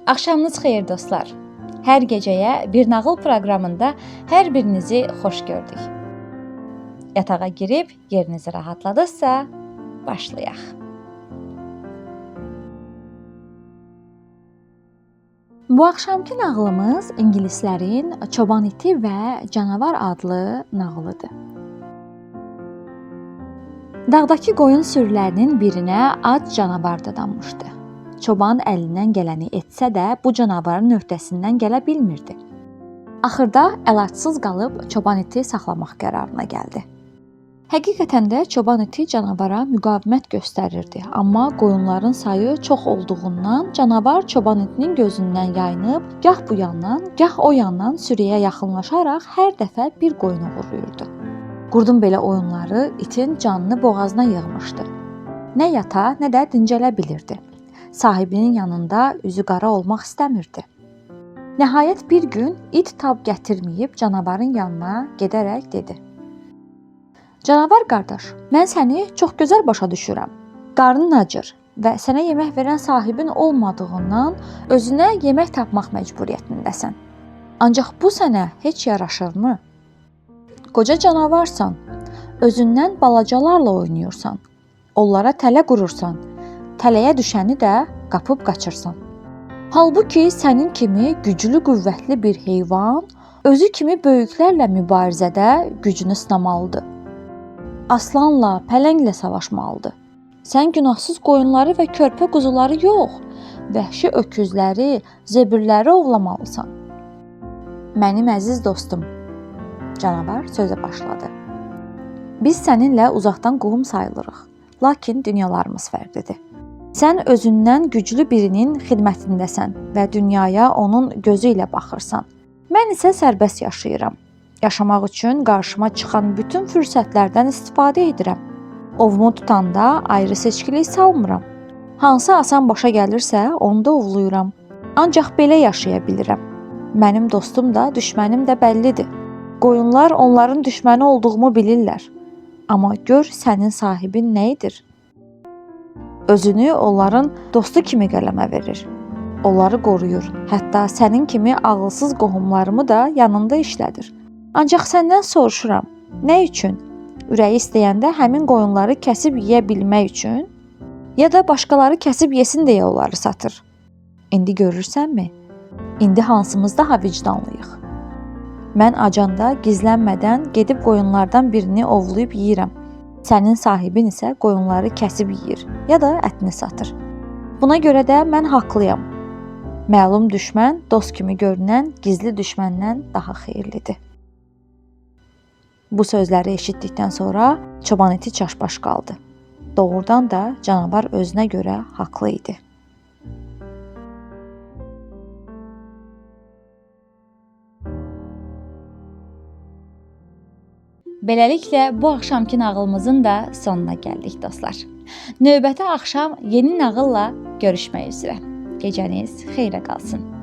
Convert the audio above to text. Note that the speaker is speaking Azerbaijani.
Axşamınız xeyir dostlar. Hər gecəyə bir nağıl proqramında hər birinizi xoş gördük. Yatağa girib yerinizi rahatladıqsa başlayaq. Bu axşamki nağılımız ingilislərin Çoban iti və Canavar adlı nağılıdır. Dağdakı qoyun sürülərinin birinə ac canavar dadanmışdı. Çoban əlindən gələni etsə də bu canavarın öhdəsindən gələ bilmirdi. Axırda əlacsız qalıb çoban iti saxlamaq qərarına gəldi. Həqiqətən də çoban iti canavara müqavimət göstərirdi, amma qoyunların sayı çox olduğundan canavar çoban itinin gözündən yayınıb gah bu yandan, gah o yandan sürüyə yaxınlaşaraq hər dəfə bir qoyun oğurlayırdı. Qurdun belə oyunları itin canını boğazına yığmışdı. Nə yata, nə də dincələ bilirdi. Sahibinin yanında üzü qara olmaq istəmirdi. Nəhayət bir gün it tab gətirməyib canavarın yanına gedərək dedi: "Canavar qardaş, mən səni çox gözəl başa düşürəm. Qarnın acır və sənə yemək verən sahibin olmadığından özünə yemək tapmaq məcburiyyətindəsən. Ancaq bu sənə heç yaraşırmı? Qoca canavarsan, özündən balacalarla oynayırsan, onlara tələ qurursan, tələyə düşəni də qapıb qaçırsan. Halbuki sənin kimi güclü, qüvvətli bir heyvan özü kimi böyüklərlə mübarizədə gücünü sınamalıdır. Aslanla, pələnglə savaşmalıdır. Sən günahsız qoyunları və körpə quzuları yox, vəhşi öküzləri, zebirləri ovlamalısan." "Mənim əziz dostum," canavar sözə başladı. "Biz səninlə uzaqdan qohum sayılırıq, lakin dünyalarımız fərqlidir. Sən özündən güclü birinin xidmətindəsən və dünyaya onun gözü ilə baxırsan. Mən isə sərbəst yaşayıram. Yaşamaq üçün qarşıma çıxan bütün fürsətlərdən istifadə edirəm. Ovumu tutanda ayrı-seçkilik salmıram. Hansı asan başa gəlirsə, onu da ovluyuram. Ancaq belə yaşaya bilirəm. Mənim dostum da, düşmənim də bəllidir. Qoyunlar onların düşməni olduğumu bilirlər. Amma gör sənin sahibin nə edir? Özünü onların dostu kimi qələmə verir. Onları qoruyur. Hətta sənin kimi ağılsız qohumlarımı da yanında işlədir. Ancaq səndən soruşuram, nə üçün? Ürəyi istəyəndə həmin qoyunları kəsib yeyə bilmək üçün, ya da başqaları kəsib yesin deyə onları satır. İndi görürsənmi? İndi hansımız daha vicdanlıyıq? Mən acanda gizlənmədən gedib qoyunlardan birini ovlayıb yeyirəm. Sənin sahibin isə qoyunları kəsib yeyir, ya da ətini satır. Buna görə də mən haqlıyam. Məlum düşmən dost kimi görünən gizli düşməndən daha xeyirlidir." Bu sözləri eşitdikdən sonra çoban iti çaşbaş qaldı. Doğrudan da canavar özünə görə haqlı idi. Beləliklə bu axşamki nağılımızın da sonuna gəldik dostlar. Növbəti axşam yeni nağılla görüşmək üzrə. Gecəniz xeyrə qalsın.